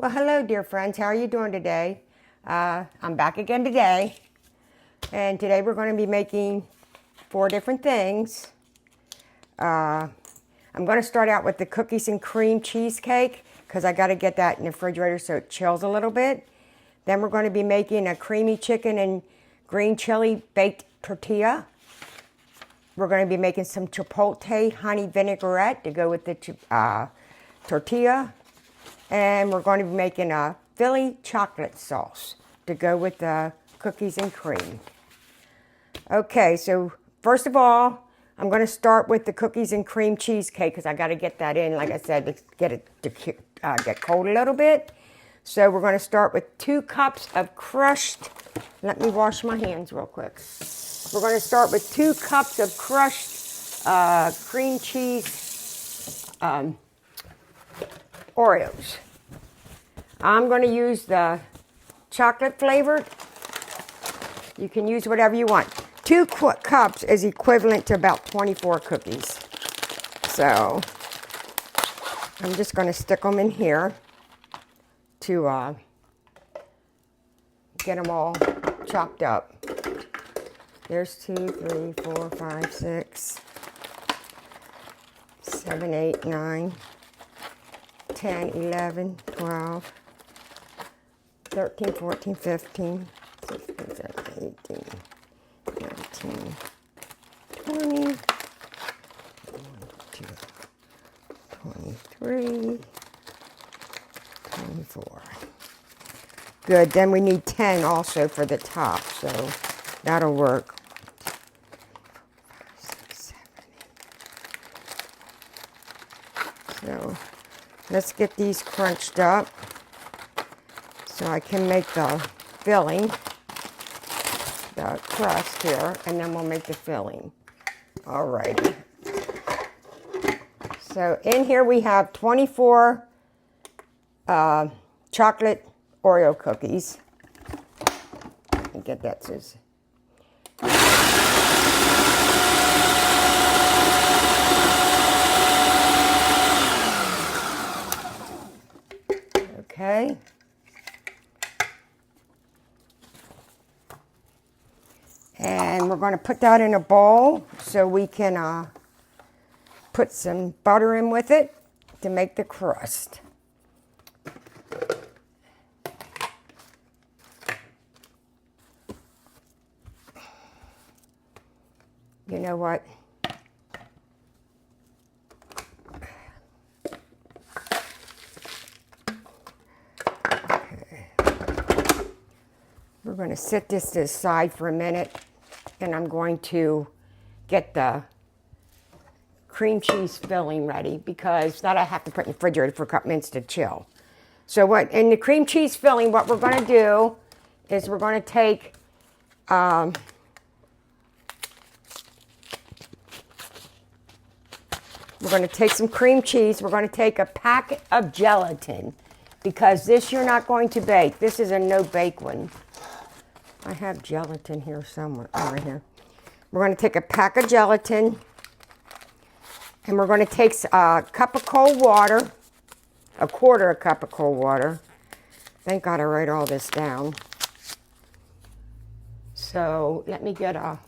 Well, hello, dear friends. How are you doing today? I'm back again today. And today we're going to be making 4 different things. I'm going to start out with the cookies and cream cheesecake because I got to get that in the refrigerator so it chills a little bit. Then we're going to be making a creamy chicken and green chili baked tortilla. We're going to be making some chipotle honey vinaigrette to go with the tortilla. And we're going to be making a Philly chocolate sauce to go with the cookies and cream. Okay, so first of all, I'm going to start with the cookies and cream cheesecake because I got to get that in, like I said, to get it to get cold a little bit. So we're going to start with 2 cups of crushed, let me wash my hands real quick. We're going to start with 2 cups of crushed cream cheese Oreos. I'm going to use the chocolate flavored. You can use whatever you want. 2 cups is equivalent to about 24 cookies. So I'm just going to stick them in here to get them all chopped up. There's 2, 3, 4, 5, 6, 7, 8, 9, 10, 11, 12, 13, 14, 15, 16, 17, 18, 19, 20, 21, 22, 23, 24. Good, then we need 10 also for the top, so that'll work. 6, 7, 8. So let's get these crunched up so I can make the filling, the crust here, and then we'll make the filling. Alrighty. So in here we have 24 chocolate Oreo cookies. Let me get that, Susie. Okay. And we're going to put that in a bowl so we can put some butter in with it to make the crust. You know what? Okay. We're going to set this to the side for a minute, and I'm going to get the cream cheese filling ready because that I have to put in the refrigerator for a couple minutes to chill. So what in the cream cheese filling, what we're going to do is we're going to take some cream cheese. We're going to take a packet of gelatin because this you're not going to bake. This is a no-bake one. I have gelatin here somewhere. Oh, right here. We're going to take a pack of gelatin, and we're going to take a cup of cold water, a quarter of cup of cold water. Thank God I write all this down. So let me get a...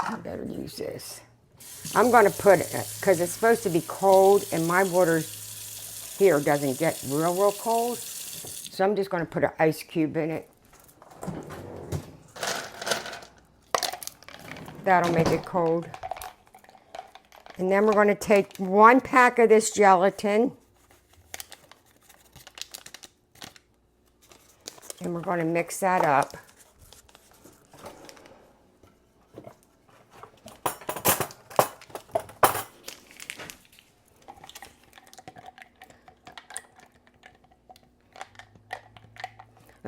I better use this. I'm going to put it, because it's supposed to be cold, and my water here doesn't get real cold. So I'm just going to put an ice cube in it. That'll make it cold. And then we're going to take 1 pack of this gelatin. And we're going to mix that up.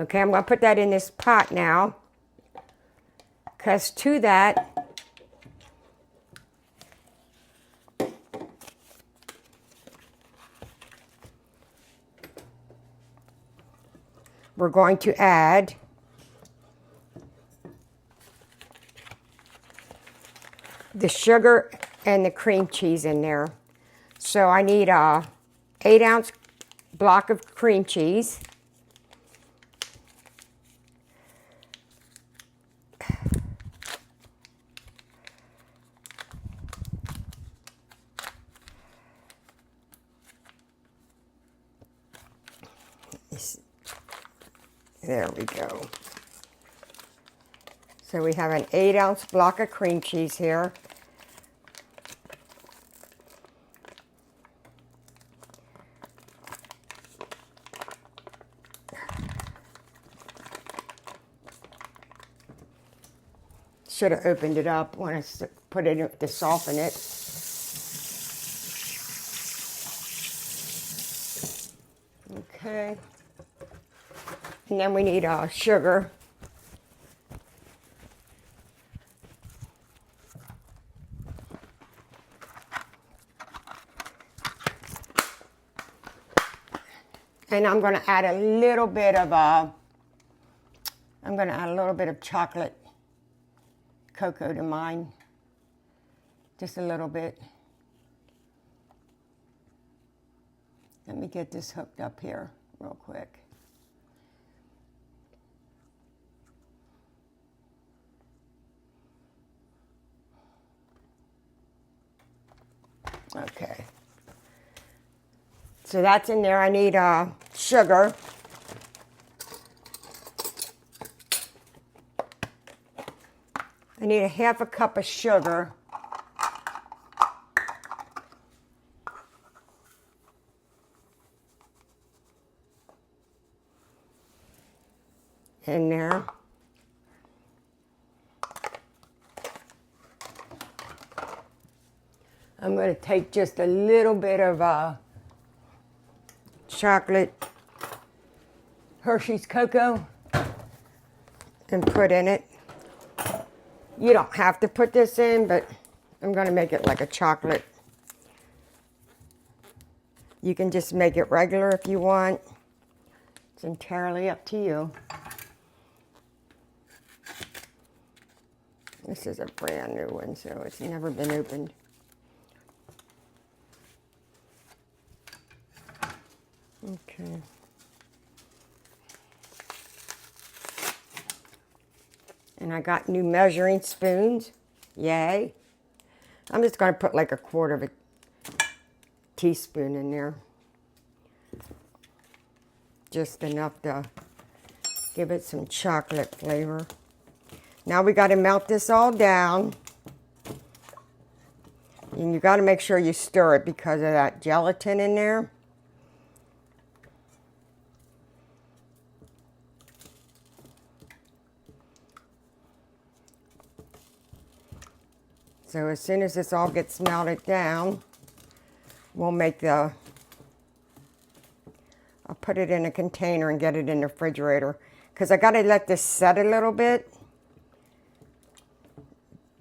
Okay, I'm going to put that in this pot now. Because to that, we're going to add the sugar and the cream cheese in there. So I need a 8-ounce block of cream cheese. There we go. So we have an 8-ounce block of cream cheese here. Should have opened it up when I put it in to soften it. Okay. And then we need sugar. And I'm going to add a little bit of chocolate cocoa to mine. Just a little bit. Let me get this hooked up here real quick. Okay. So that's in there. I need sugar. I need a 1/2 cup of sugar. In there. I'm going to take just a little bit of chocolate Hershey's cocoa and put in it. You don't have to put this in, but I'm going to make it like a chocolate. You can just make it regular if you want. It's entirely up to you. This is a brand new one, so it's never been opened. Okay. And I got new measuring spoons. Yay. I'm just going to put like 1/4 of a teaspoon in there. Just enough to give it some chocolate flavor. Now we got to melt this all down. And you got to make sure you stir it because of that gelatin in there. So as soon as this all gets melted down, we'll make I'll put it in a container and get it in the refrigerator. Because I got to let this set a little bit.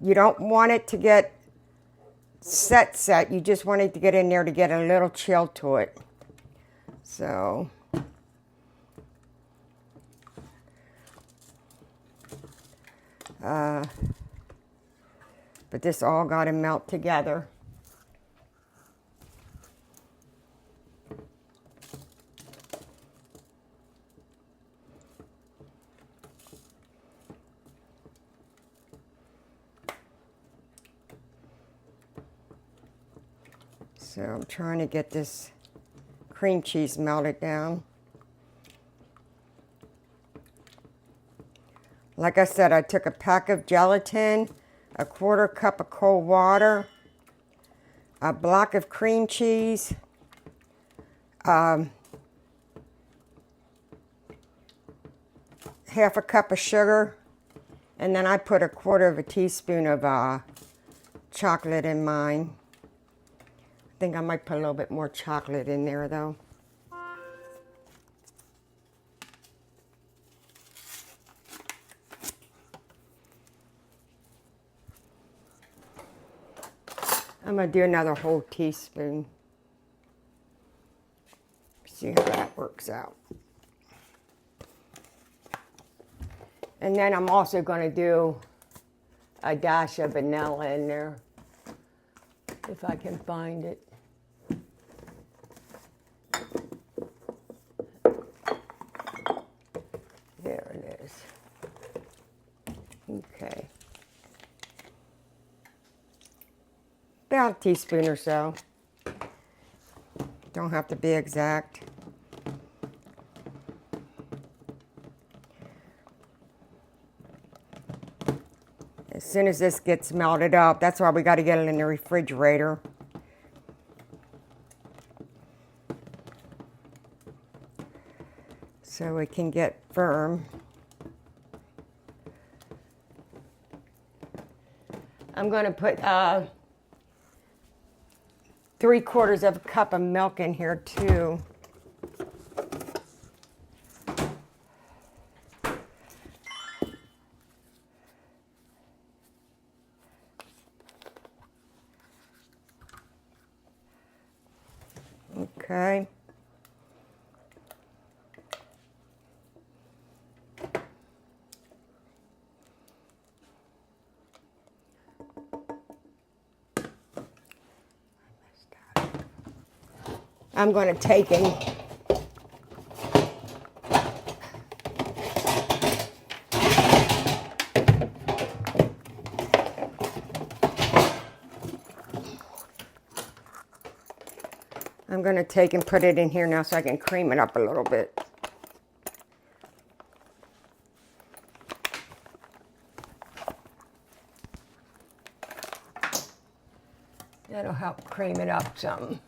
You don't want it to get set. You just want it to get in there to get a little chill to it. So. But this all got to melt together. So I'm trying to get this cream cheese melted down. Like I said, I took a pack of gelatin, 1/4 cup of cold water, a block of cream cheese, 1/2 cup of sugar, and then I put 1/4 of a teaspoon of chocolate in mine. I think I might put a little bit more chocolate in there though. I'm going to do another whole teaspoon. See how that works out. And then I'm also going to do a dash of vanilla in there, if I can find it. There it is. Okay. About a teaspoon or so. Don't have to be exact. As soon as this gets melted up, that's why we got to get it in the refrigerator. So it can get firm. I'm going to put 3/4 of a cup of milk in here too. Okay. I'm going to take and put it in here now so I can cream it up a little bit. That'll help cream it up some.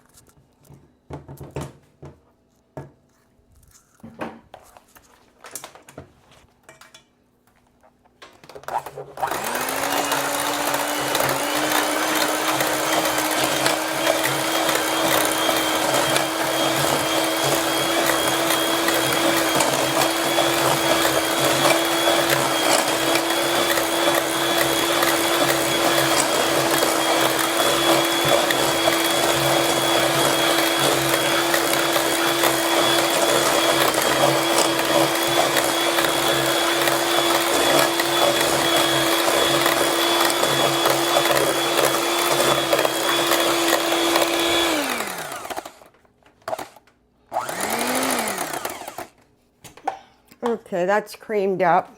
Okay, that's creamed up.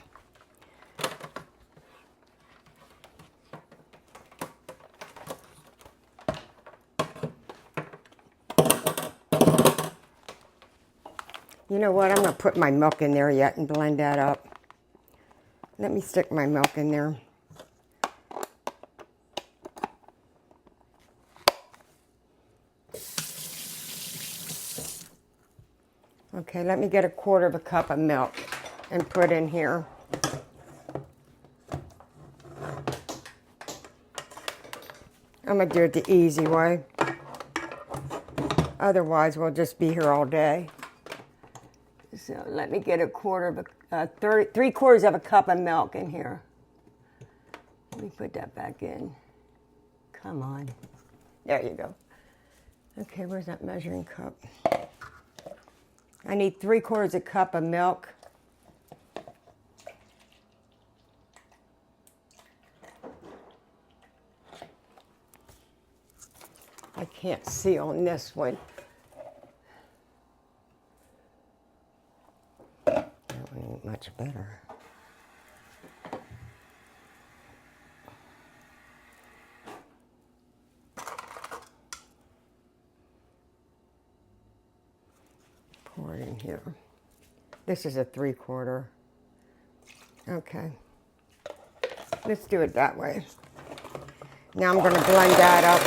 You know what? I'm going to put my milk in there yet and blend that up. Let me stick my milk in there. Okay, let me get 1/4 of a cup of milk and put in here. I'm going to do it the easy way. Otherwise, we'll just be here all day. So let me get 3/4 of a cup of milk in here. Let me put that back in. Come on. There you go. Okay, where's that measuring cup? I need 3/4 a cup of milk. I can't see on this one. That one ain't much better. Pour it in here. This is a 3/4. Okay. Let's do it that way. Now I'm going to blend that up.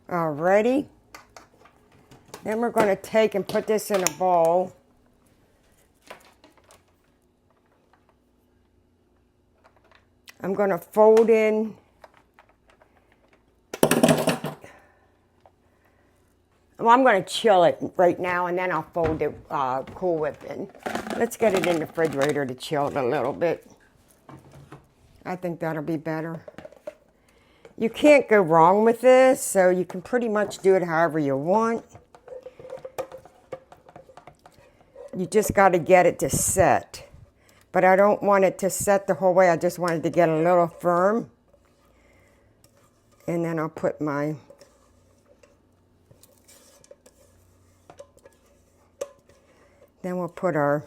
Alrighty. Then we're going to take and put this in a bowl. I'm going to fold in Well, I'm going to chill it right now, and then I'll fold the Cool Whip in. Let's get it in the refrigerator to chill it a little bit. I think that'll be better. You can't go wrong with this, so you can pretty much do it however you want. You just got to get it to set. But I don't want it to set the whole way. I just want it to get a little firm. And then I'll put my... Then we'll put our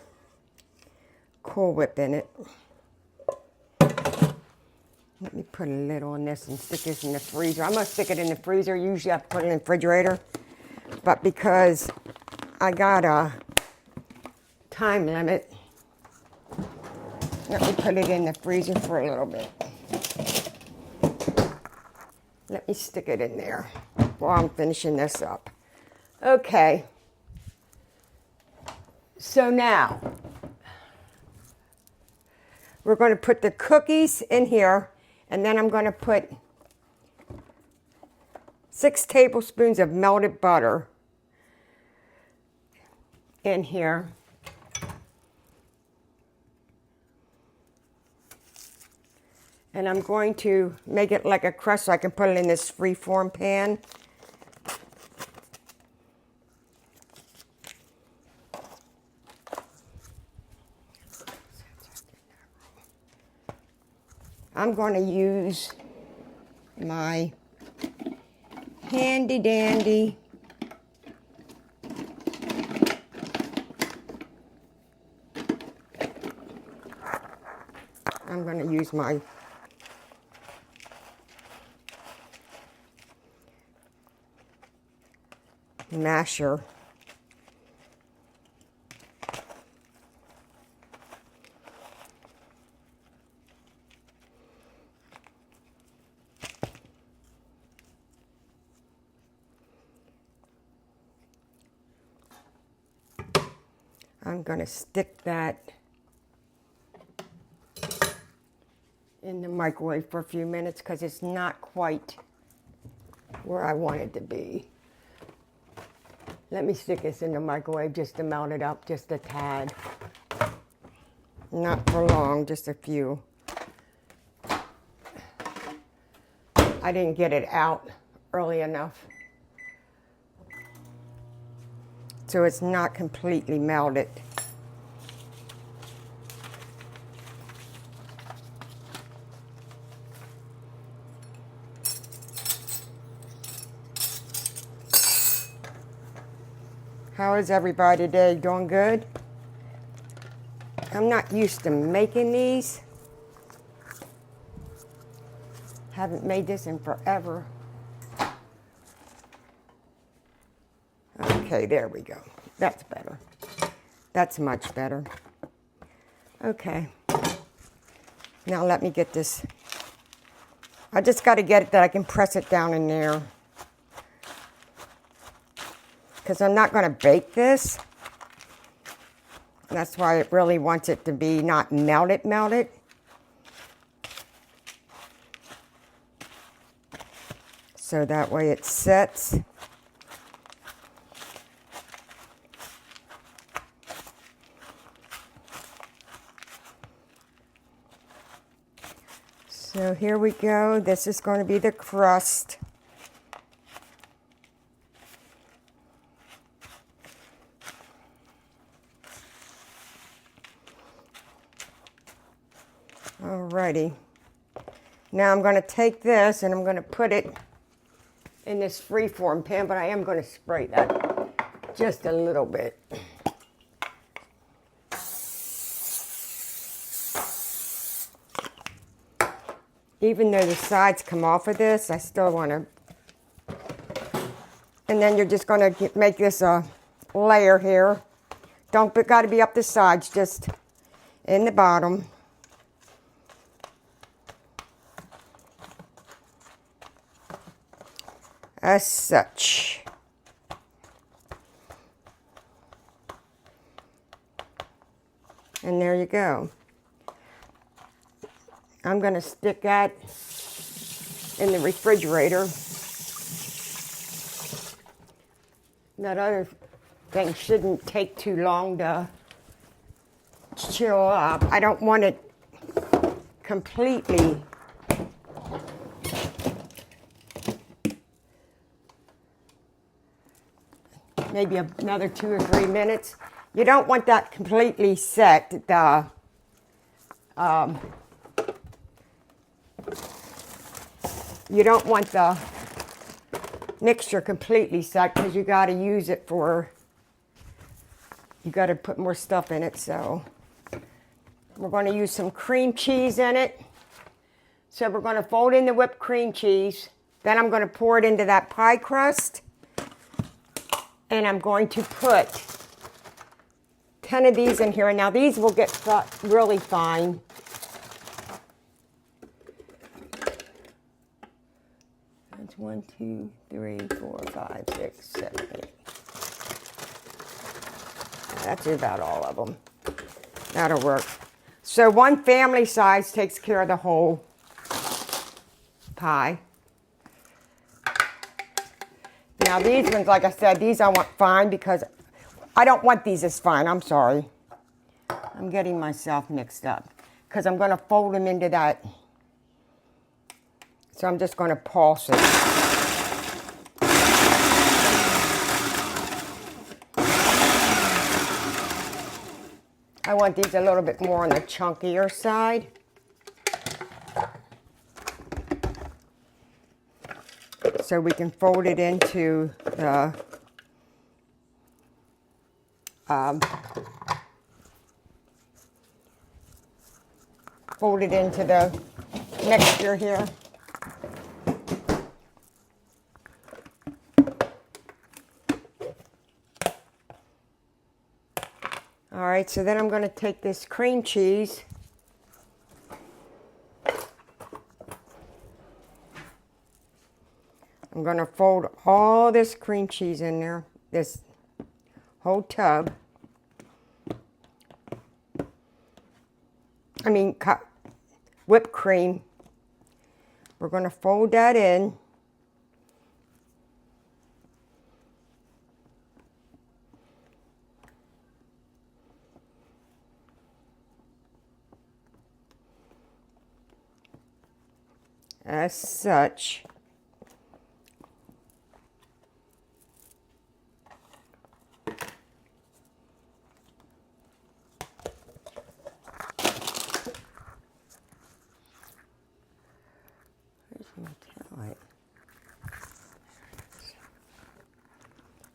Cool Whip in it. Let me put a little in this and stick this in the freezer. I'm going to stick it in the freezer. Usually I put it in the refrigerator. But because I got a time limit, let me put it in the freezer for a little bit. Let me stick it in there while I'm finishing this up. Okay. So now, we're going to put the cookies in here, and then I'm going to put 6 tablespoons of melted butter in here. And I'm going to make it like a crust so I can put it in this freeform pan. I'm going to use my handy dandy masher. I'm going to stick that in the microwave for a few minutes because it's not quite where I want it to be. Let me stick this in the microwave just to melt it up just a tad. Not for long, just a few. I didn't get it out early enough, so it's not completely melted. How is everybody today? Doing good? I'm not used to making these. Haven't made this in forever. Okay, there we go. That's better. That's much better. Okay. Now let me get this. I just got to get it that I can press it down in there. Because I'm not going to bake this. That's why it really wants it to be not melted. So that way it sets. So here we go. This is going to be the crust. Alrighty. Now I'm going to take this and I'm going to put it in this freeform pan, but I am going to spray that just a little bit. Even though the sides come off of this, I still want to. And then you're just going to make this a layer here. Don't got to be up the sides, just in the bottom. As such. And there you go. I'm going to stick that in the refrigerator That other thing shouldn't take too long to chill up. I don't want it completely maybe another 2 or 3 minutes. You don't want that completely set. You don't want the mixture completely set because you got to use it for, you got to put more stuff in it. So we're going to use some cream cheese in it. So we're going to fold in the whipped cream cheese. Then I'm going to pour it into that pie crust. And I'm going to put 10 of these in here. And now these will get really fine. That's 1, 2, 3, 4, 5, 6, 7, 8. That's about all of them. That'll work. So one family size takes care of the whole pie. Now these ones, like I said, these I want fine because I don't want these as fine. I'm sorry. I'm getting myself mixed up because I'm going to fold them into that. So I'm just going to pulse it. I want these a little bit more on the chunkier side. So we can fold it into the mixture here. All right, so then I'm going to take this cream cheese. I'm going to fold all this cream cheese in there, this whole tub. I mean, whipped cream. We're going to fold that in. As such.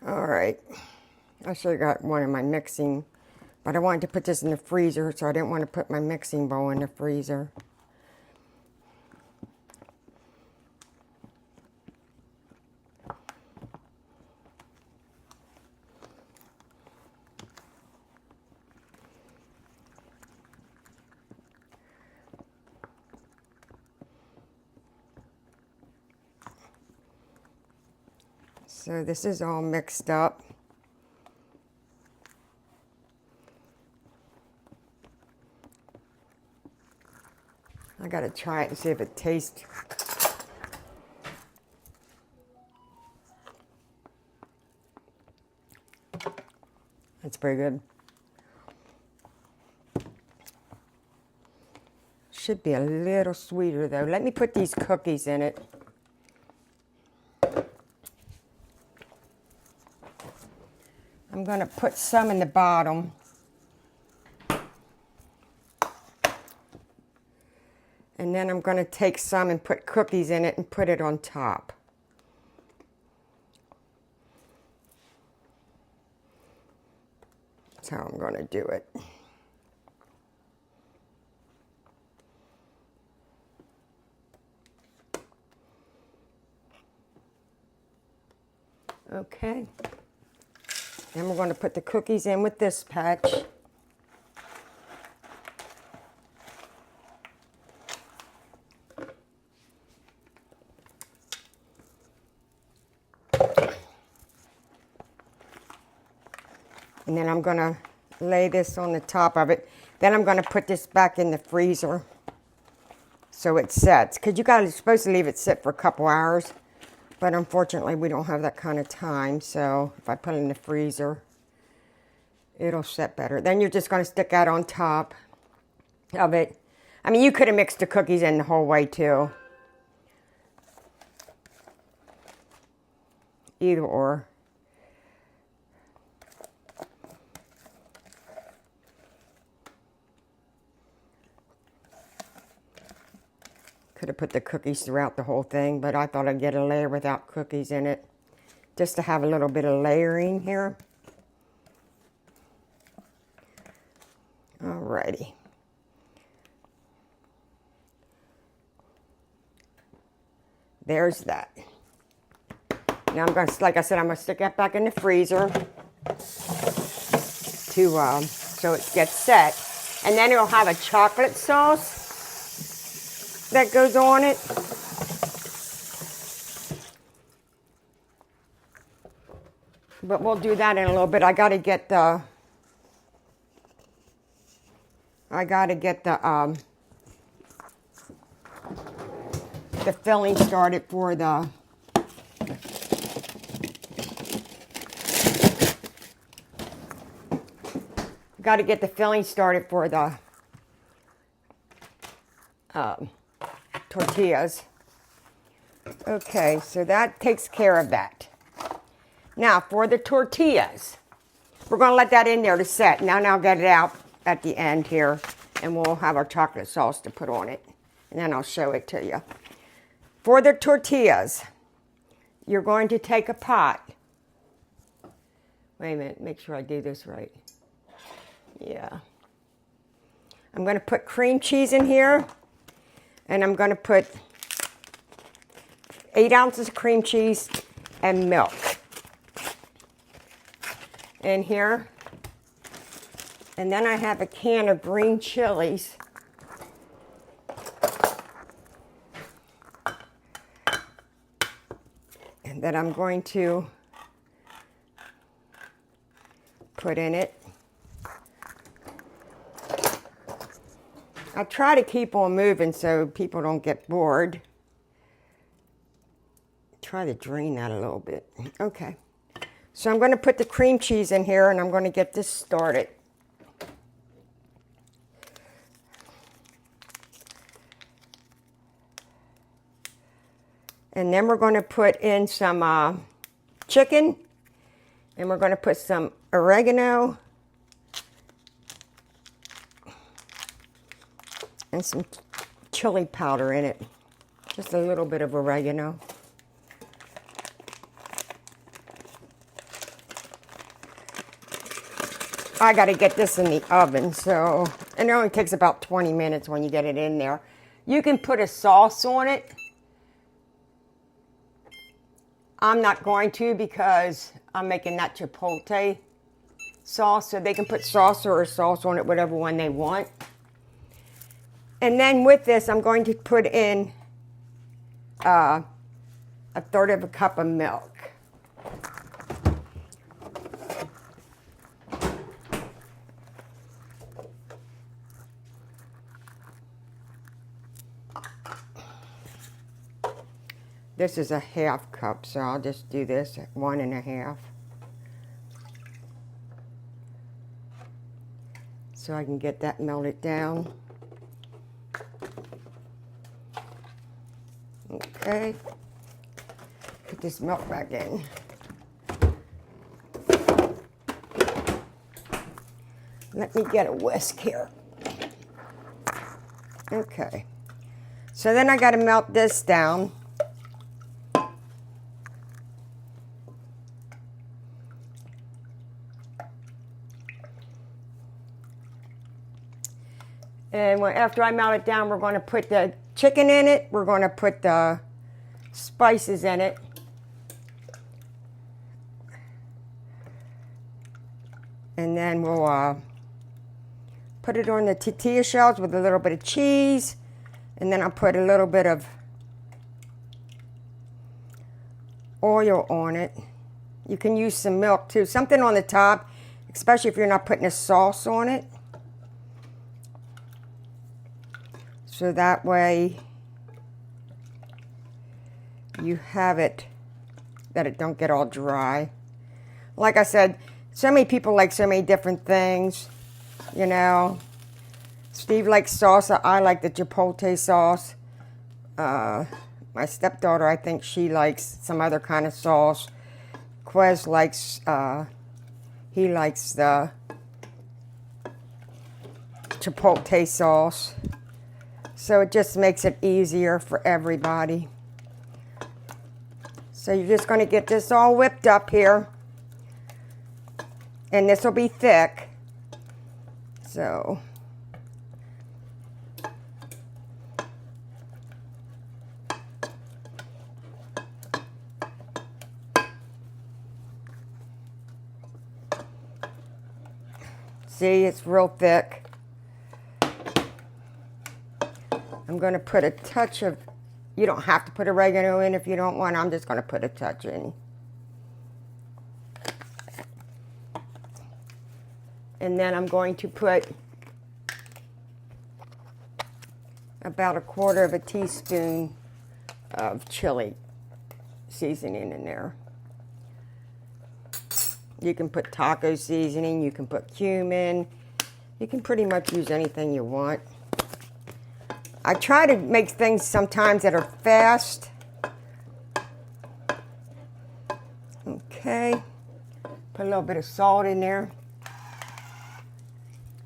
All right, I should have got one in my mixing, but I wanted to put this in the freezer, so I didn't want to put my mixing bowl in the freezer. So this is all mixed up. I gotta try it and see if it tastes. That's pretty good. Should be a little sweeter though. Let me put these cookies in it. I'm going to put some in the bottom. And then I'm going to take some and put cookies in it and put it on top. That's how I'm going to do it. Okay. Then we're going to put the cookies in with this patch. And then I'm going to lay this on the top of it. Then I'm going to put this back in the freezer so it sets. Because it's supposed to leave it sit for a couple hours. But unfortunately, we don't have that kind of time. So if I put it in the freezer, it'll set better. Then you're just going to stick that on top of it. I mean, you could have mixed the cookies in the whole way too. Either or. Could have put the cookies throughout the whole thing, but I thought I'd get a layer without cookies in it, just to have a little bit of layering here. Alrighty. There's that. Now I'm going to, like I said, I'm going to stick that back in the freezer to so it gets set. And then it'll have a chocolate sauce that goes on it. But we'll do that in a little bit. I got to get the filling started for the tortillas. Okay, so that takes care of that. Now for the tortillas, we're going to let that in there to set. Now I'll get it out at the end here, and we'll have our chocolate sauce to put on it, and then I'll show it to you. For the tortillas, you're going to take a pot. Wait a minute, make sure I do this right. Yeah. I'm going to put cream cheese in here, and I'm going to put 8 ounces of cream cheese and milk in here. And then I have a can of green chilies. And that I'm going to put in it. I try to keep on moving so people don't get bored. Try to drain that a little bit. Okay. So I'm going to put the cream cheese in here, and I'm going to get this started. And then we're going to put in some chicken, and we're going to put some oregano and some chili powder in it. Just a little bit of oregano. I got to get this in the oven, so, and it only takes about 20 minutes when you get it in there. You can put a sauce on it. I'm not going to because I'm making that chipotle sauce, so they can put salsa or sauce on it, whatever one they want. And then with this, I'm going to put in a third of a cup of milk. This is a half cup, so I'll just do this at 1 1/2. So I can get that melted down. Okay. Put this milk back in. Let me get a whisk here. Okay. So then I got to melt this down. And after I melt it down, we're going to put the chicken in it. We're going to put the spices in it. And then we'll put it on the tortilla shells with a little bit of cheese. And then I'll put a little bit of oil on it. You can use some milk too. Something on the top, especially if you're not putting a sauce on it. So that way you have it that it don't get all dry. Like I said, so many people like so many different things, you know. Steve likes salsa. I like the chipotle sauce. My stepdaughter, I think she likes some other kind of sauce. Quez likes, he likes the chipotle sauce. So it just makes it easier for everybody. So you're just going to get this all whipped up here. And this will be thick. So see, it's real thick. I'm going to put a touch of, you don't have to put oregano in if you don't want. I'm just going to put a touch in. And then I'm going to put about 1/4 teaspoon of chili seasoning in there. You can put taco seasoning, you can put cumin, you can pretty much use anything you want. I try to make things sometimes that are fast. Okay, put a little bit of salt in there.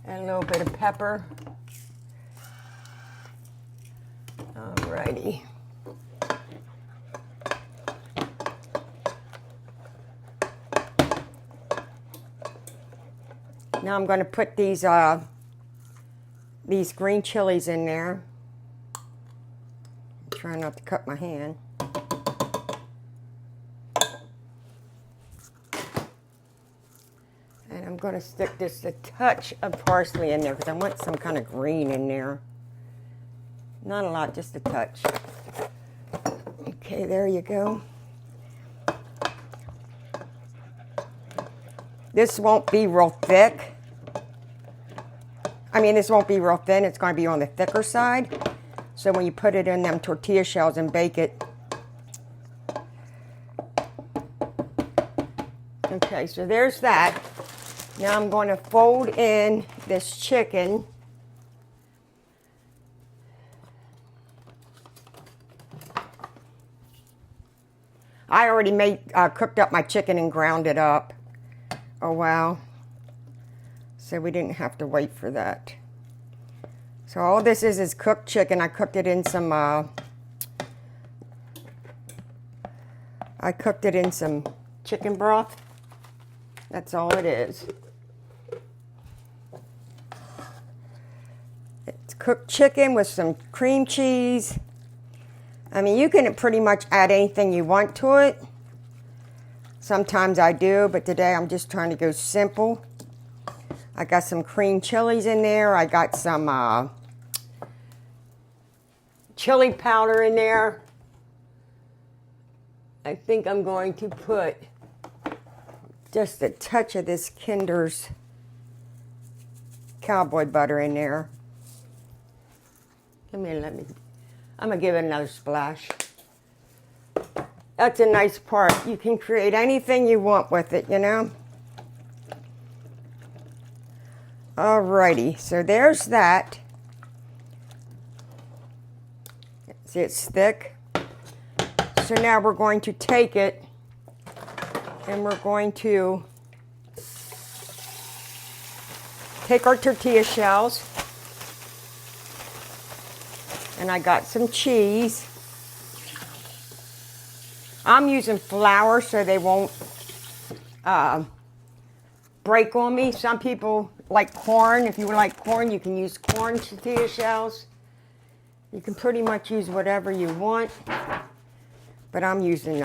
And a little bit of pepper. Alrighty. Now I'm going to put these green chilies in there. I'm trying not to cut my hand. And I'm going to stick just a touch of parsley in there because I want some kind of green in there. Not a lot, just a touch. Okay, there you go. This won't be real thick. I mean, this won't be real thin. It's going to be on the thicker side. So when you put it in them tortilla shells and bake it. Okay, so there's that. Now I'm going to fold in this chicken. I already cooked up my chicken and ground it up. Oh wow. So we didn't have to wait for that. So all this is cooked chicken. I cooked it in some chicken broth. That's all it is. It's cooked chicken with some cream cheese. I mean, you can pretty much add anything you want to it. Sometimes I do, but today I'm just trying to go simple. I got some cream chilies in there. I got some chili powder in there. I think I'm going to put just a touch of this Kinder's cowboy butter in there. I'm gonna give it another splash. That's a nice part. You can create anything you want with it, you know. Alrighty, so there's that. See, it's thick. So now we're going to take it and we're going to take our tortilla shells. And I got some cheese. I'm using flour so they won't break on me. Some people like corn. If you like corn, you can use corn tortilla shells. You can pretty much use whatever you want. But I'm using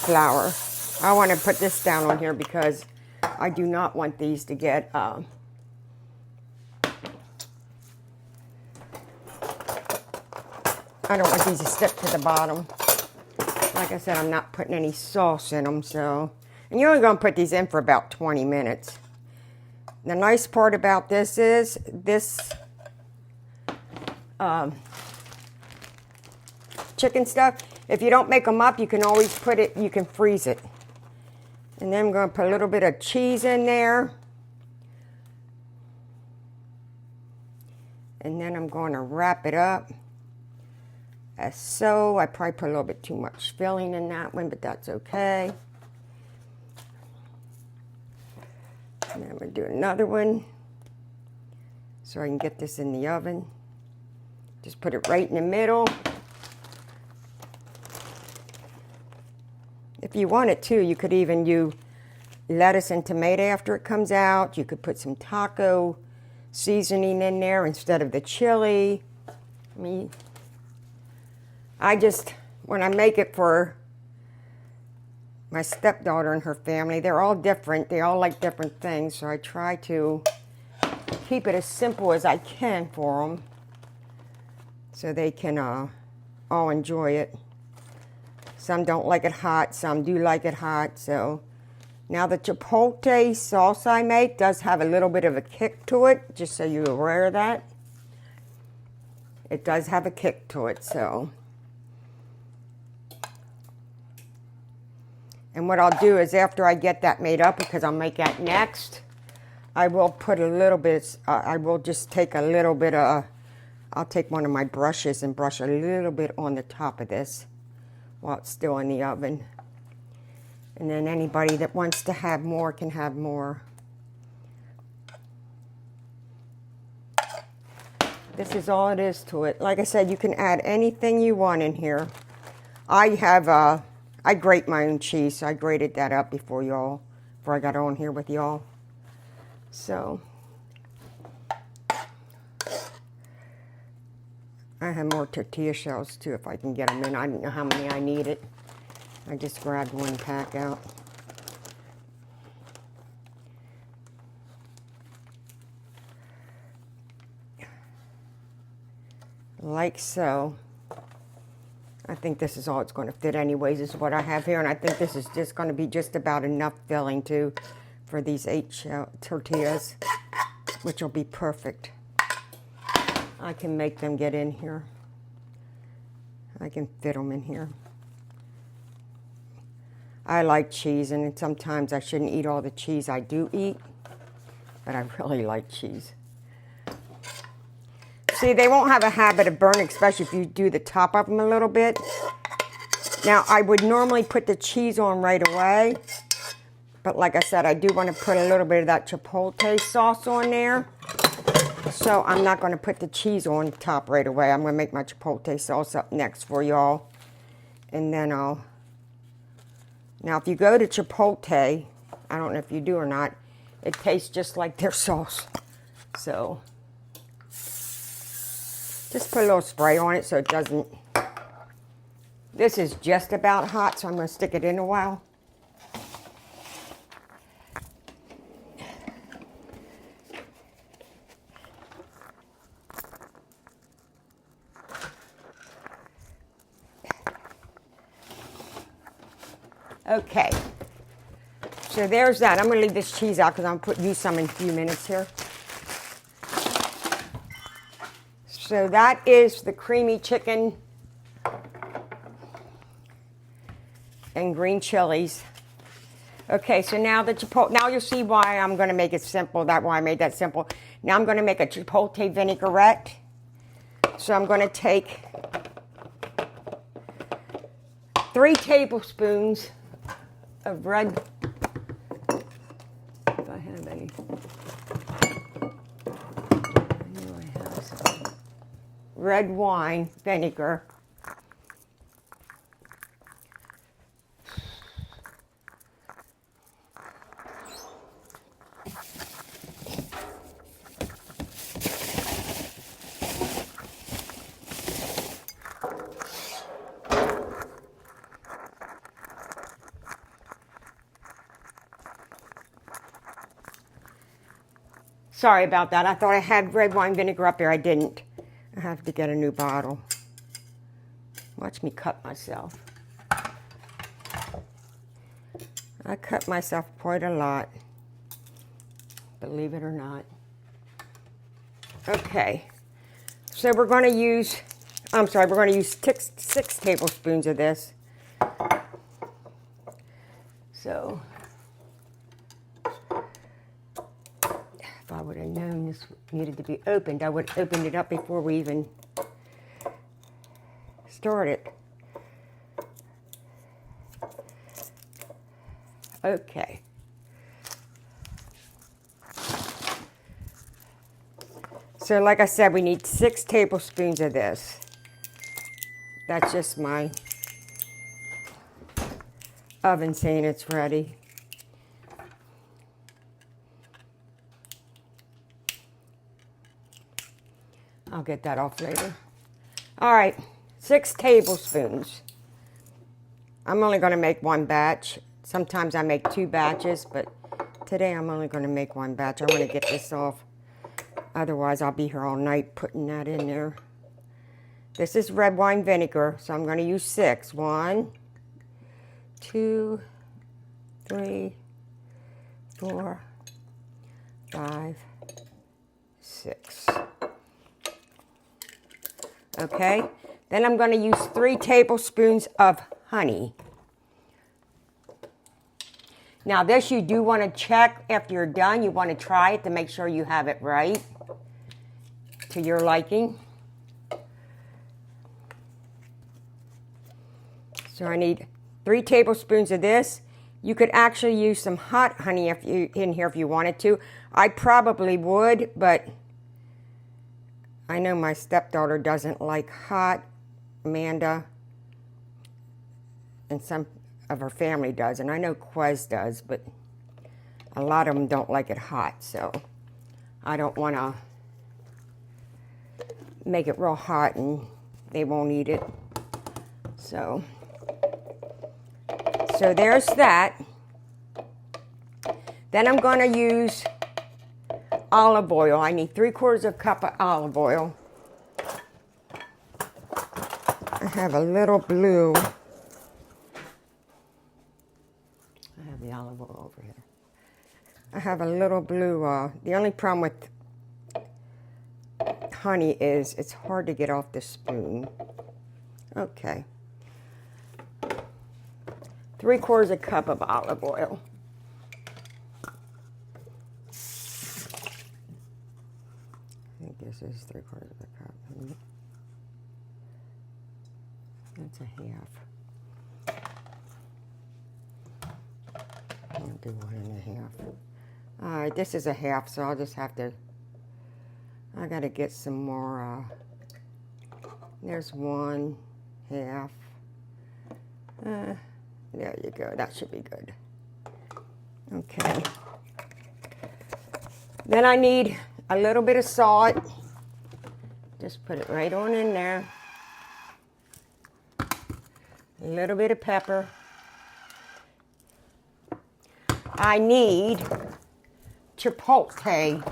flour. I want to put this down on here because I do not want these to get I don't want these to stick to the bottom. Like I said, I'm not putting any sauce in them, so. And you're only going to put these in for about 20 minutes. The nice part about this is, this chicken stuff. If you don't make them up, you can always put it, you can freeze it. And then I'm going to put a little bit of cheese in there. And then I'm going to wrap it up. As so, I probably put a little bit too much filling in that one, but that's okay. And then I'm going to do another one so I can get this in the oven. Just put it right in the middle. If you wanted to, you could even use lettuce and tomato after it comes out. You could put some taco seasoning in there instead of the chili. I mean, when I make it for my stepdaughter and her family, they're all different. They all like different things, so I try to keep it as simple as I can for them so they can all enjoy it. Some don't like it hot, some do like it hot. So now the chipotle sauce I make does have a little bit of a kick to it, just so you're aware of that. It does have a kick to it, so. And what I'll do is after I get that made up, because I'll make that next, I will put a little bit, I will just take a little bit of, I'll take one of my brushes and brush a little bit on the top of this while it's still in the oven. And then anybody that wants to have more can have more. This is all it is to it. Like I said, you can add anything you want in here. I grate my own cheese, so I grated that up before I got on here with y'all. So I have more tortilla shells too if I can get them in. I don't know how many I needed. I just grabbed one pack out. Like so. I think this is all it's going to fit anyways, is what I have here. And I think this is just going to be just about enough filling too for these 8 tortillas, which will be perfect. I can make them get in here. I can fit them in here. I like cheese, and sometimes I shouldn't eat all the cheese I do eat, but I really like cheese. See, they won't have a habit of burning, especially if you do the top of them a little bit. Now, I would normally put the cheese on right away, but like I said, I do want to put a little bit of that chipotle sauce on there. So I'm not going to put the cheese on top right away. I'm going to make my chipotle sauce up next for y'all. And then I'll... Now, if you go to Chipotle, I don't know if you do or not, it tastes just like their sauce. So, just put a little spray on it so it doesn't... This is just about hot, so I'm going to stick it in a while. Okay, so there's that. I'm going to leave this cheese out because I'm going to use some in a few minutes here. So that is the creamy chicken and green chilies. Okay, so now the chipotle. Now you'll see why I'm going to make it simple. That's why I made that simple. Now I'm going to make a chipotle vinaigrette. So I'm going to take 3 tablespoons of red, if I have any, I know I have some, red wine vinegar. Sorry about that. I thought I had red wine vinegar up there. I didn't. I have to get a new bottle. Watch me cut myself. I cut myself quite a lot, believe it or not. Okay, So we're going to use, we're going to use 6 tablespoons of this. So, if I would have known this needed to be opened, I would have opened it up before we even started. Okay. So like I said, we need 6 tablespoons of this. That's just my oven saying it's ready. I'll get that off later. All right, 6 tablespoons. I'm only going to make 1 batch. Sometimes I make 2 batches, but today I'm only going to make 1 batch. I want to get this off. Otherwise, I'll be here all night putting that in there. This is red wine vinegar, so I'm going to use 6. 1, 2, 3, 4, 5, 6. Okay, then I'm going to use 3 tablespoons of honey. Now this you do want to check after you're done. You want to try it to make sure you have it right to your liking. So I need 3 tablespoons of this. You could actually use some hot honey in here if you wanted to. I probably would, but I know my stepdaughter doesn't like hot. Amanda and some of her family does, and I know Quez does, but a lot of them don't like it hot, so I don't want to make it real hot and they won't eat it. So there's that. Then I'm going to use olive oil. I need 3/4 cup of olive oil. I have a little blue. I have the olive oil over here. I have a little blue. The only problem with honey is it's hard to get off the spoon. Okay. 3/4 cup of olive oil. I think this is 3/4 cup. That's a half. I'll do 1 1/2. All right, this is a half, so I'll just have to, I got to get some more. There's 1/2. There you go. That should be good. Okay. Then I need a little bit of salt. Just put it right on in there. A little bit of pepper. I need chipotle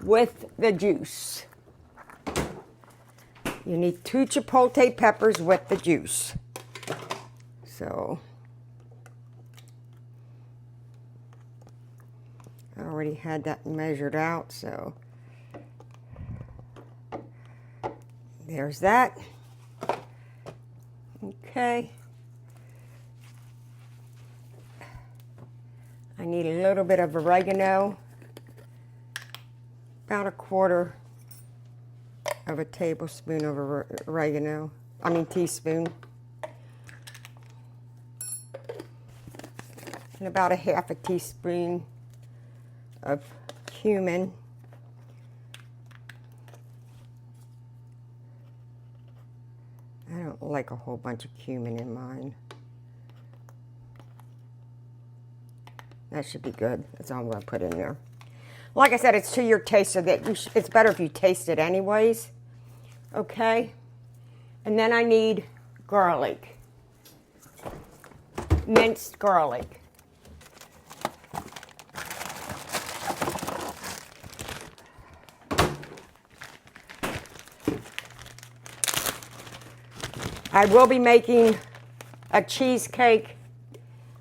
with the juice. You need 2 chipotle peppers with the juice. So I already had that measured out, so there's that. Okay. I need a little bit of oregano, about 1/4 of a tablespoon of oregano, teaspoon. And about 1/2 teaspoon of cumin. I don't like a whole bunch of cumin in mine. That should be good. That's all I'm going to put in there. Like I said, it's to your taste, so that it's better if you taste it anyways. Okay? And then I need garlic. Minced garlic. I will be making a cheesecake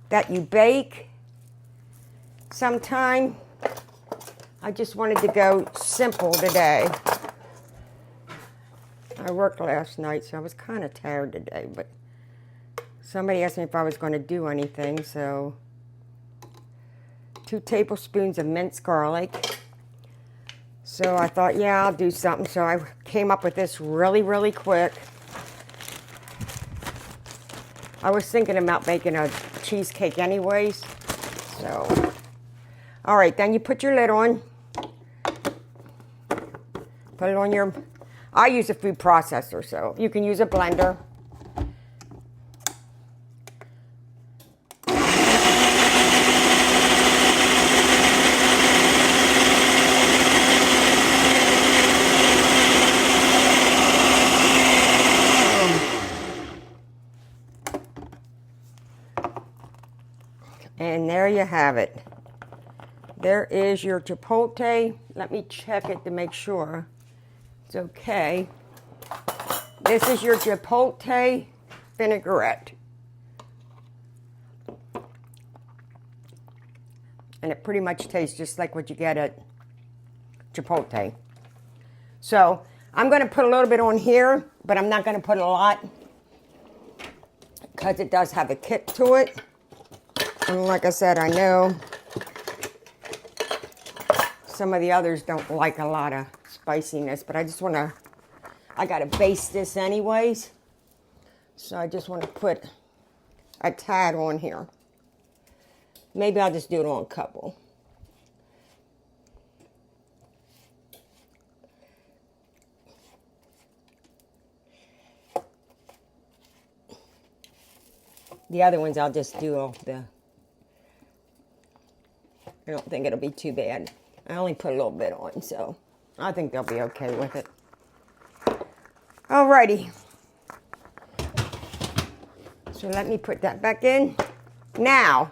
that you bake sometime. I just wanted to go simple today. I worked last night, so I was kind of tired today, but somebody asked me if I was going to do anything, so 2 tablespoons of minced garlic. So I thought, yeah, I'll do something. So I came up with this really, really quick. I was thinking about making a cheesecake anyways. So, all right, then you put your lid on. Put it on your, I use a food processor, so you can use a blender. And there you have it. There is your chipotle. Let me check it to make sure it's okay. This is your chipotle vinaigrette. And it pretty much tastes just like what you get at Chipotle. So I'm going to put a little bit on here, but I'm not going to put a lot because it does have a kick to it. And like I said, I know some of the others don't like a lot of spiciness, but I just want to, I got to baste this anyways. So I just want to put a tad on here. Maybe I'll just do it on a couple. The other ones I'll just do all the, I don't think it'll be too bad. I only put a little bit on, so I think they'll be okay with it. Alrighty. So let me put that back in. Now,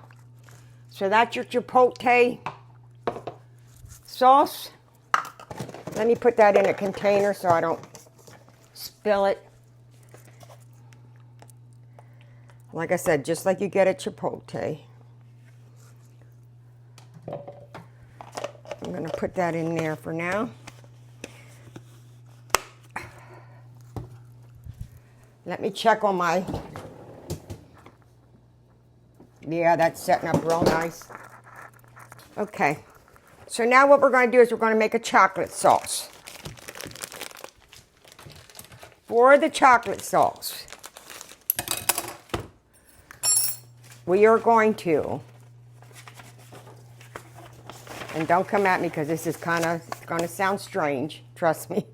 so that's your chipotle sauce. Let me put that in a container so I don't spill it. Like I said, just like you get at Chipotle. I'm going to put that in there for now. Let me check on my... Yeah, that's setting up real nice. Okay. So now what we're going to do is we're going to make a chocolate sauce. For the chocolate sauce, we are going to, and don't come at me because this is kind of going to sound strange, trust me.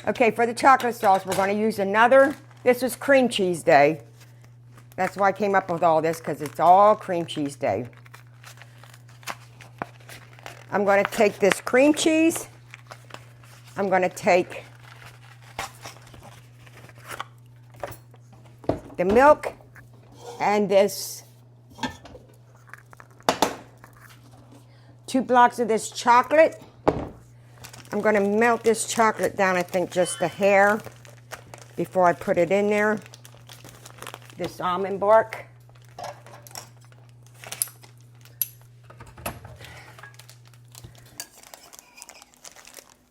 Okay, for the chocolate sauce, we're going to use another, this was cream cheese day. That's why I came up with all this, because it's all cream cheese day. I'm going to take this cream cheese. I'm going to take the milk and this 2 blocks of this chocolate. I'm going to melt this chocolate down, I think just a hair before I put it in there. This almond bark.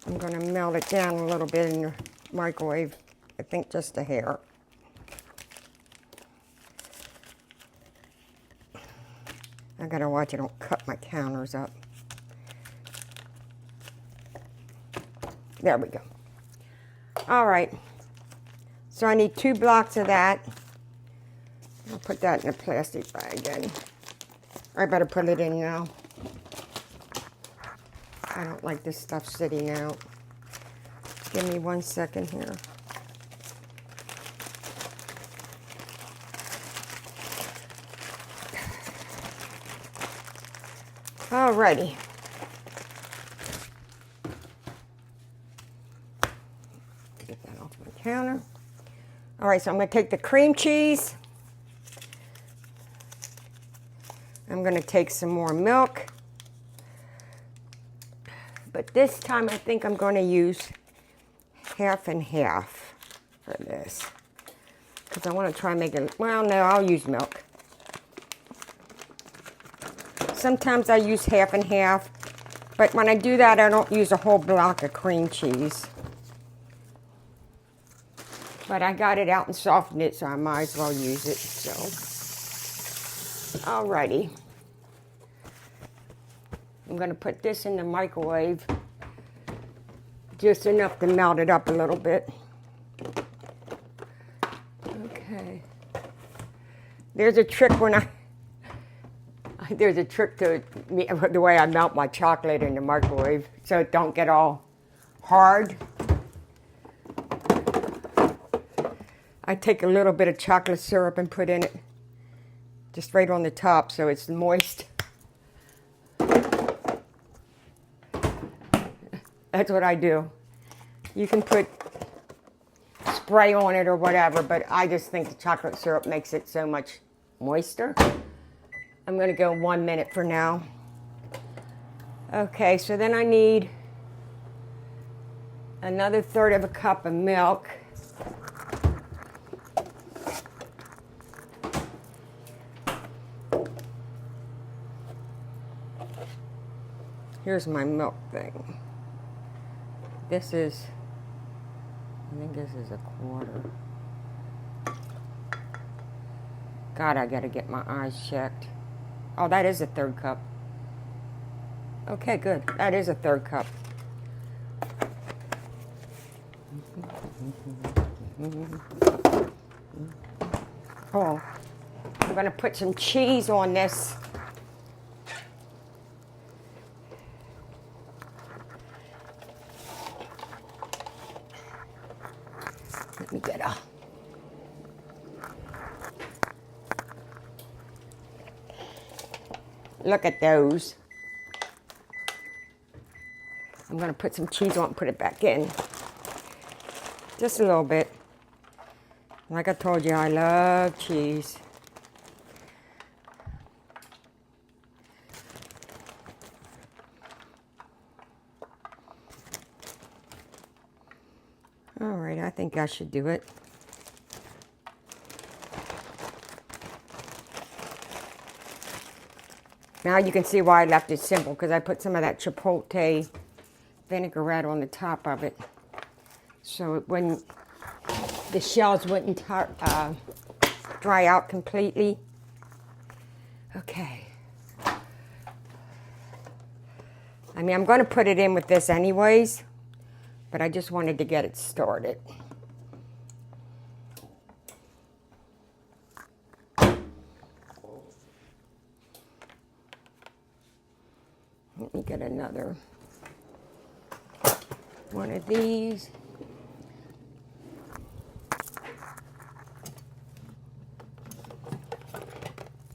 I'm going to melt it down a little bit in the microwave, I think just a hair. I got to watch I don't cut my counters up. There we go. All right. So I need 2 blocks of that. I'll put that in a plastic bag then. I better put it in now. I don't like this stuff sitting out. Give me 1 second here. Alrighty. Get that off my counter. Alright, so I'm going to take the cream cheese. I'm going to take some more milk. But this time I think I'm going to use half and half for this. Because I want to try and make it, well, no, I'll use milk. Sometimes I use half and half. But when I do that, I don't use a whole block of cream cheese. But I got it out and softened it, so I might as well use it. So, alrighty. I'm going to put this in the microwave. Just enough to melt it up a little bit. Okay. There's a trick there's a trick to the way I melt my chocolate in the microwave so it don't get all hard. I take a little bit of chocolate syrup and put in it just right on the top so it's moist. That's what I do. You can put spray on it or whatever, but I just think the chocolate syrup makes it so much moister. I'm going to go 1 minute for now. Okay, so then I need another 1/3 of a cup of milk. Here's my milk thing. This is, I think this is 1/4. God, I gotta get my eyes checked. Oh, that is a 1/3 cup. Okay, good. That is a 1/3 cup. Oh, I'm gonna put some cheese on this. Let me get a... Look at those. I'm going to put some cheese on and put it back in. Just a little bit. Like I told you, I love cheese. All right, I think I should do it. Now you can see why I left it simple, because I put some of that chipotle vinaigrette on the top of it. So it wouldn't, the shells wouldn't dry out completely. Okay. I mean, I'm going to put it in with this anyways, but I just wanted to get it started. Let me get another one of these.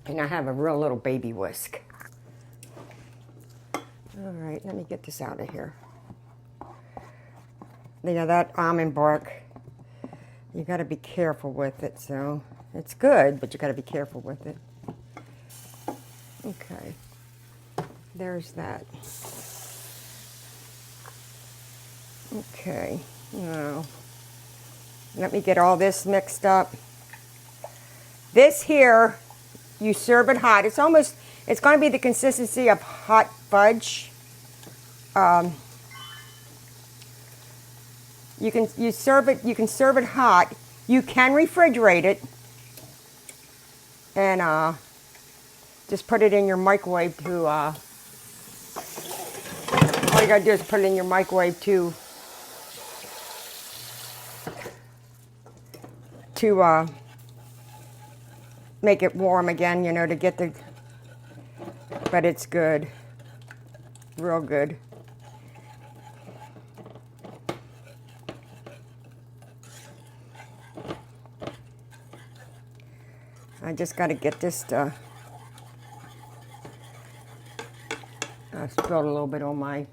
And I have a real little baby whisk. All right, let me get this out of here. Yeah, that almond bark, you got to be careful with it. So it's good, but you got to be careful with it. Okay. There's that. Okay, now let me get all this mixed up. This here, you serve it hot. It's going to be the consistency of hot fudge. You can serve it hot. You can refrigerate it and just put it in your microwave to all you gotta do is put it in your microwave to make it warm again, you know, to get the, but it's good, real good. I just got to get this to, I spilled a little bit on my,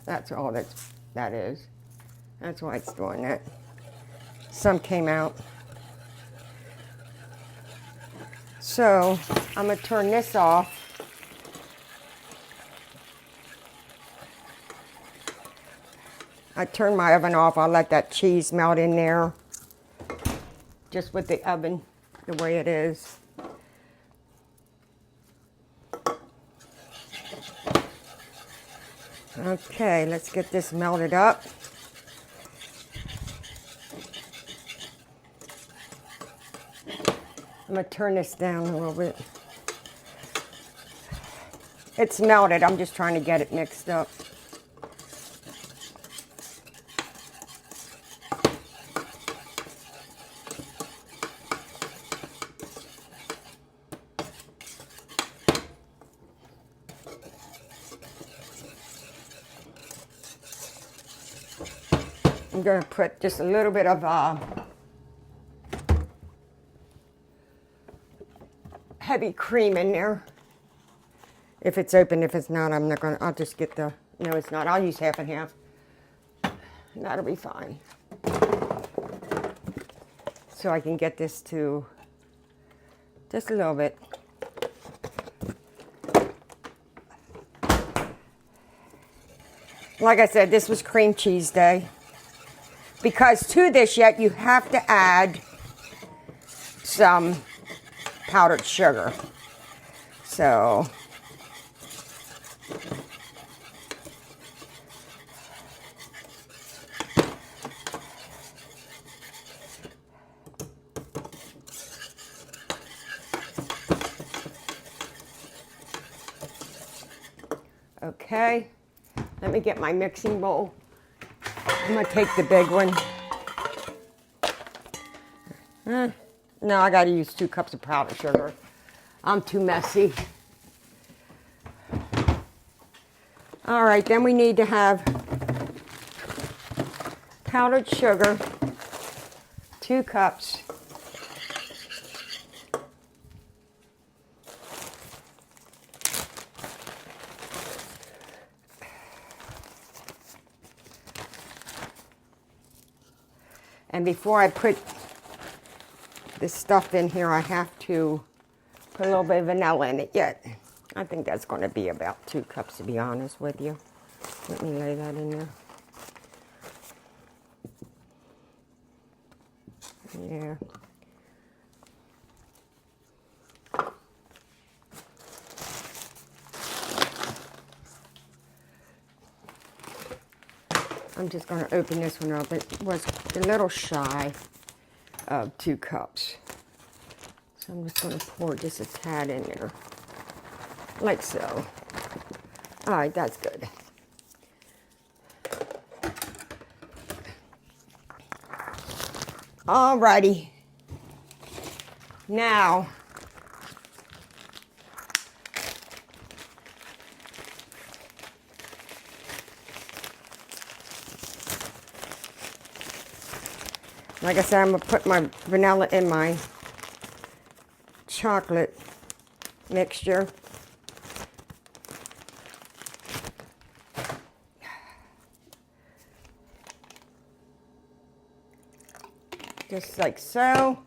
that's all that is. That's why it's doing that. Some came out. So I'm going to turn this off. I turned my oven off. I'll let that cheese melt in there. Just with the oven the way it is. Okay, let's get this melted up. I'm going to turn this down a little bit. It's melted. I'm just trying to get it mixed up. I'm going to put just a little bit of heavy cream in there. If it's open, if it's not, I'm not going to, I'll just get the, no it's not, I'll use half and half. That'll be fine. So I can get this to just a little bit. Like I said, this was cream cheese day. Because to this yet, you have to add some powdered sugar. So, okay, let me get my mixing bowl. I'm going to take the big one. No, I got to use 2 cups of powdered sugar. I'm too messy. All right, then we need to have powdered sugar, 2 cups. And before I put this stuff in here, I have to put a little bit of vanilla in it yet. I think that's going to be about 2 cups, to be honest with you. Let me lay that in there. Yeah. I'm just going to open this one up. It was a little shy of 2 cups. So I'm just going to pour just a tad in there, like so. All right, that's good. All righty. Now, like I said, I'm going to put my vanilla in my chocolate mixture. Just like so.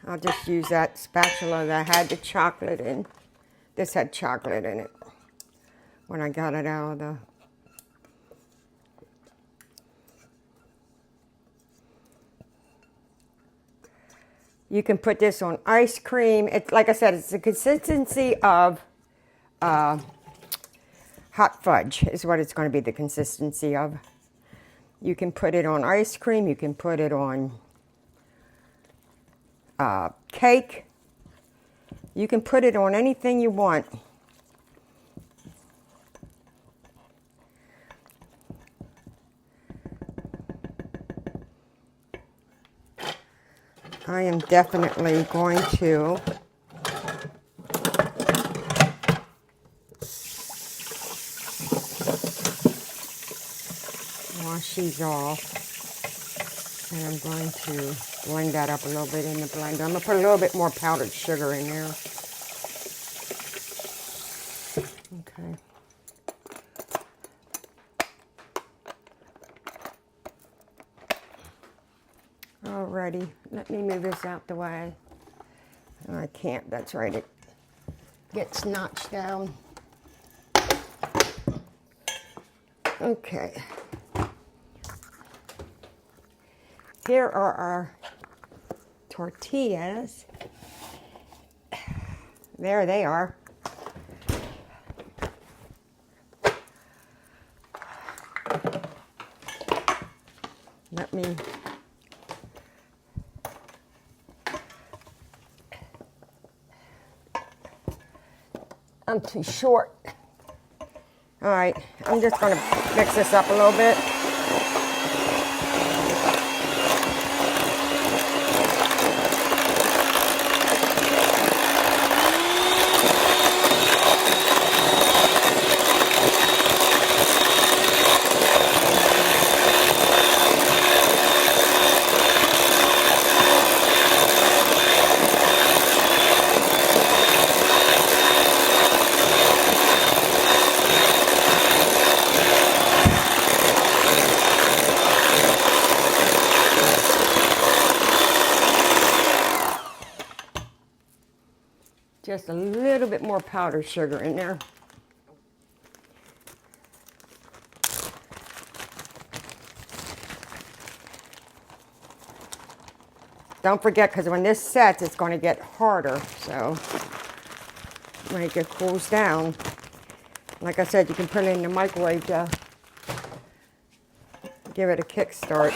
I'll just use that spatula that had the chocolate in. This had chocolate in it when I got it out of the... You can put this on ice cream. It's, like I said, it's the consistency of hot fudge is what it's going to be, the consistency of. You can put it on ice cream. You can put it on cake. You can put it on anything you want. I am definitely going to wash these off. And I'm going to blend that up a little bit in the blender. I'm going to put a little bit more powdered sugar in there. Okay. Alrighty, let me move this out the way. Oh, I can't, that's right, it gets notched down. Okay. Here are our tortillas. There they are. Let me... I'm too short. All right, I'm just gonna mix this up a little bit. Just a little bit more powdered sugar in there. Don't forget, because when this sets, it's going to get harder. So when it cools down, like I said, you can put it in the microwave to give it a kickstart.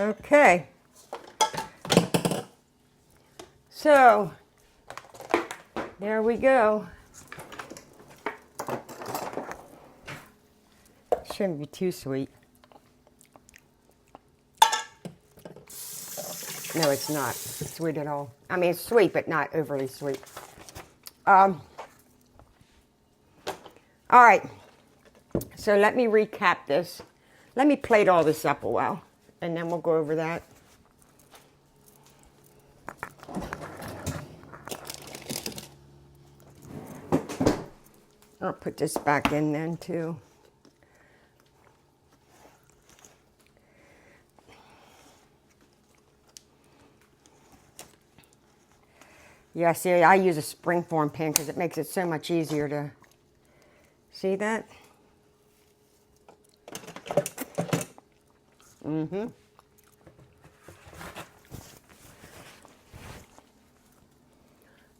Okay, so there we go. Shouldn't be too sweet. No, it's not sweet at all. I mean, it's sweet, but not overly sweet. All right, so let me recap this. Let me plate all this up a while, and then we'll go over that. I'll put this back in then too. Yeah, see, I use a springform pan because it makes it so much easier to see that.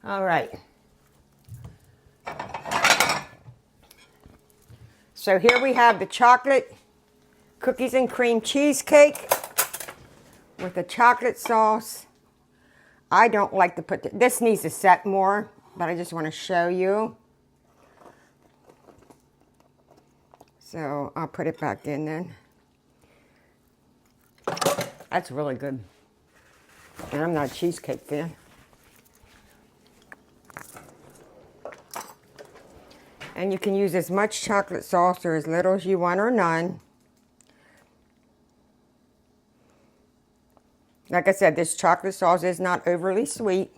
All right. So here we have the chocolate cookies and cream cheesecake with the chocolate sauce. I don't like to put, this needs to set more, but I just want to show you. So I'll put it back in then. That's really good. And I'm not a cheesecake fan. And you can use as much chocolate sauce or as little as you want or none. Like I said, this chocolate sauce is not overly sweet.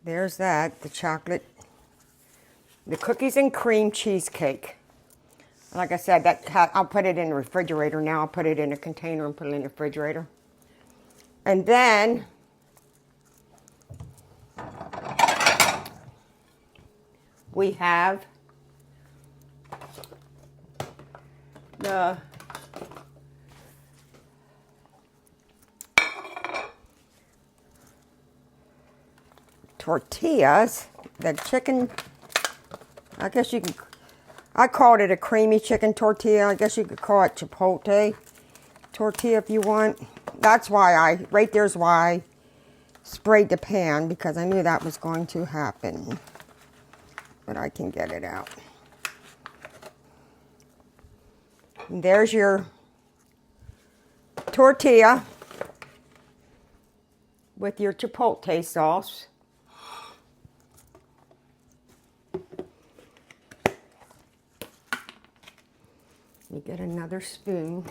There's that, the chocolate, the cookies and cream cheesecake. Like I said, I'll put it in the refrigerator now. I'll put it in a container and put it in the refrigerator. And then we have the tortillas, the chicken, I guess you can, I called it a creamy chicken tortilla. I guess you could call it chipotle tortilla if you want. That's why right there's why I sprayed the pan, because I knew that was going to happen. But I can get it out. And there's your tortilla with your chipotle sauce. You get another spoon.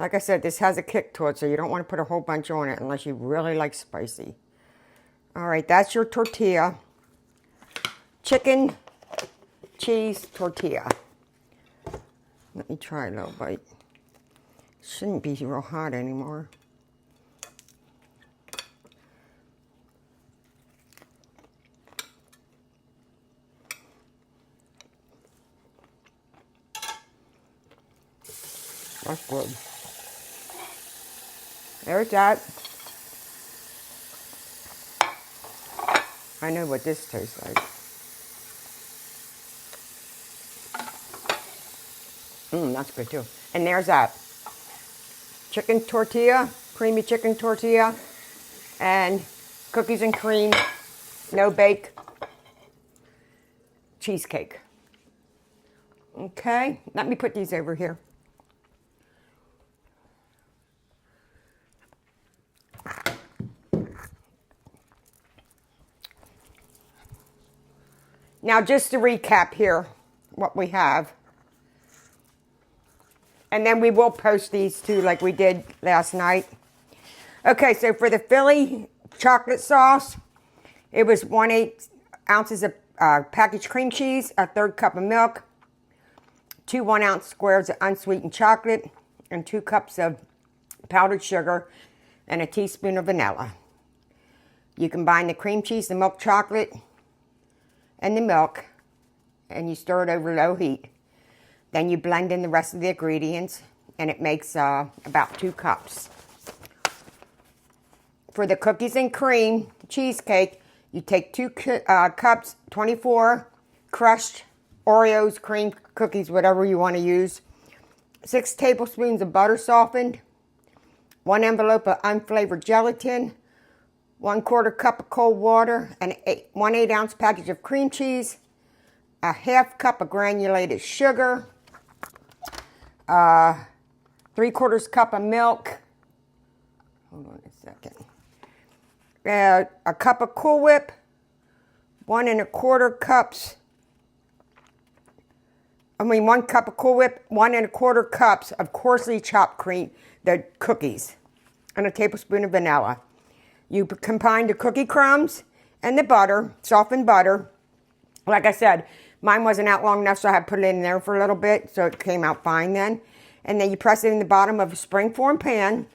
Like I said, this has a kick to it, so you don't want to put a whole bunch on it unless you really like spicy. All right, that's your tortilla. Chicken cheese tortilla. Let me try a little bite. Shouldn't be real hot anymore. That's good. There's that. I know what this tastes like. That's good too. And there's that. Chicken tortilla, creamy chicken tortilla, and cookies and cream, no bake, cheesecake. Okay, let me put these over here. Now, just to recap here, what we have. And then we will post these too, like we did last night. Okay, so for the Philly chocolate sauce, it was 1/8 ounces of packaged cream cheese, a 1/3 cup of milk, 2 1-ounce squares of unsweetened chocolate, and 2 cups of powdered sugar, and a teaspoon of vanilla. You combine the cream cheese, the milk chocolate, and the milk, and you stir it over low heat. Then you blend in the rest of the ingredients, and it makes about 2 cups. For the cookies and cream cheesecake, you take 2 cups, 24 crushed Oreos, cream cookies, whatever you want to use, 6 tablespoons of butter softened, 1 envelope of unflavored gelatin, 1/4 cup of cold water, and 1/8 ounce package of cream cheese, a 1/2 cup of granulated sugar, 3/4 cup of milk. Hold on a second. A cup of Cool Whip, 1 1/4 cups. 1 cup of Cool Whip, 1 1/4 cups of coarsely chopped cream, the cookies, and a tablespoon of vanilla. You combine the cookie crumbs and the butter, softened butter. Like I said, mine wasn't out long enough, so I had to put it in there for a little bit, so it came out fine then. And then you press it in the bottom of a springform pan,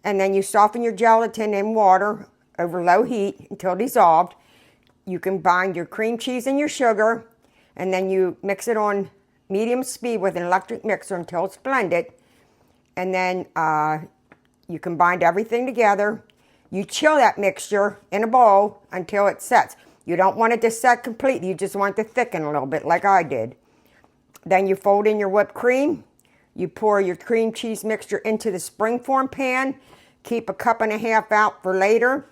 and then you soften your gelatin in water over low heat until dissolved. You combine your cream cheese and your sugar, and then you mix it on medium speed with an electric mixer until it's blended. And then you combine everything together. You chill that mixture in a bowl until it sets. You don't want it to set completely. You just want it to thicken a little bit like I did. Then you fold in your whipped cream. You pour your cream cheese mixture into the springform pan. Keep a 1.5 cups out for later.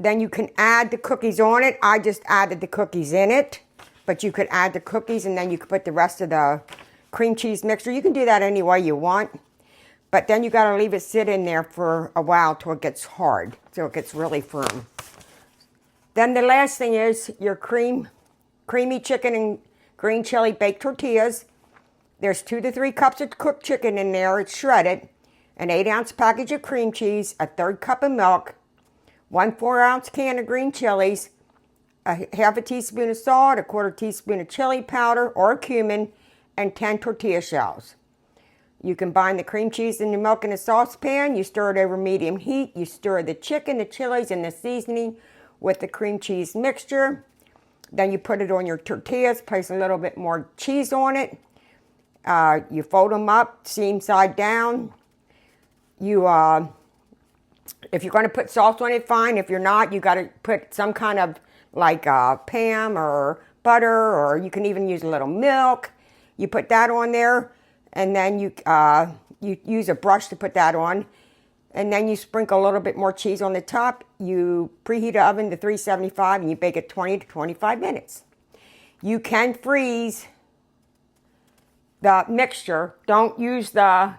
Then you can add the cookies on it. I just added the cookies in it. But you could add the cookies and then you could put the rest of the cream cheese mixture. You can do that any way you want. But then you got to leave it sit in there for a while till it gets hard, so it gets really firm. Then the last thing is your creamy chicken and green chili baked tortillas. There's 2 to 3 cups of cooked chicken in there. It's shredded. An 8-ounce package of cream cheese, a 1/3 cup of milk, 1 4-ounce can of green chilies, a 1/2 teaspoon of salt, a 1/4 teaspoon of chili powder or cumin, and 10 tortilla shells. You combine the cream cheese and the milk in a saucepan. You stir it over medium heat. You stir the chicken, the chilies, and the seasoning with the cream cheese mixture. Then you put it on your tortillas. Place a little bit more cheese on it. You fold them up, seam side down. If you're going to put sauce on it, fine. If you're not, you got to put some kind of like Pam or butter, or you can even use a little milk. You put that on there. And then you use a brush to put that on. And then you sprinkle a little bit more cheese on the top. You preheat the oven to 375 and you bake it 20 to 25 minutes. You can freeze the mixture. Don't use the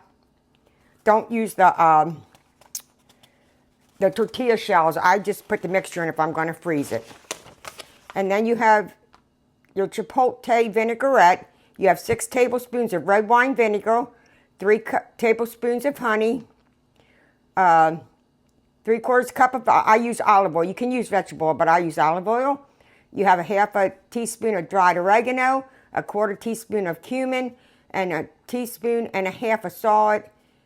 tortilla shells. I just put the mixture in if I'm going to freeze it. And then you have your chipotle vinaigrette. You have 6 tablespoons of red wine vinegar, tablespoons of honey, 3/4 cup of, I use olive oil. You can use vegetable oil, but I use olive oil. You have a half a teaspoon of dried oregano, a 1/4 teaspoon of cumin, and a teaspoon and a half of salt,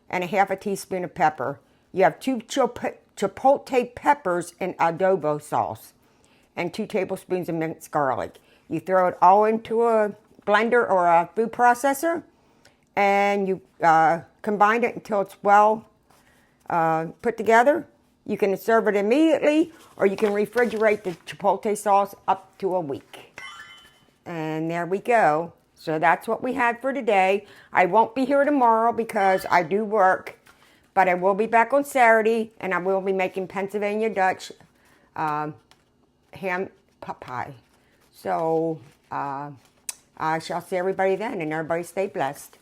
and a half a teaspoon of pepper. You have 2 chipotle peppers in adobo sauce, and 2 tablespoons of minced garlic. You throw it all into a blender or a food processor, and you combine it until it's well put together. You can serve it immediately, or you can refrigerate the chipotle sauce up to a week. And there we go. So that's what we had for today. I won't be here tomorrow because I do work, but I will be back on Saturday, and I will be making Pennsylvania Dutch ham pot pie. So I shall see everybody then, and everybody stay blessed.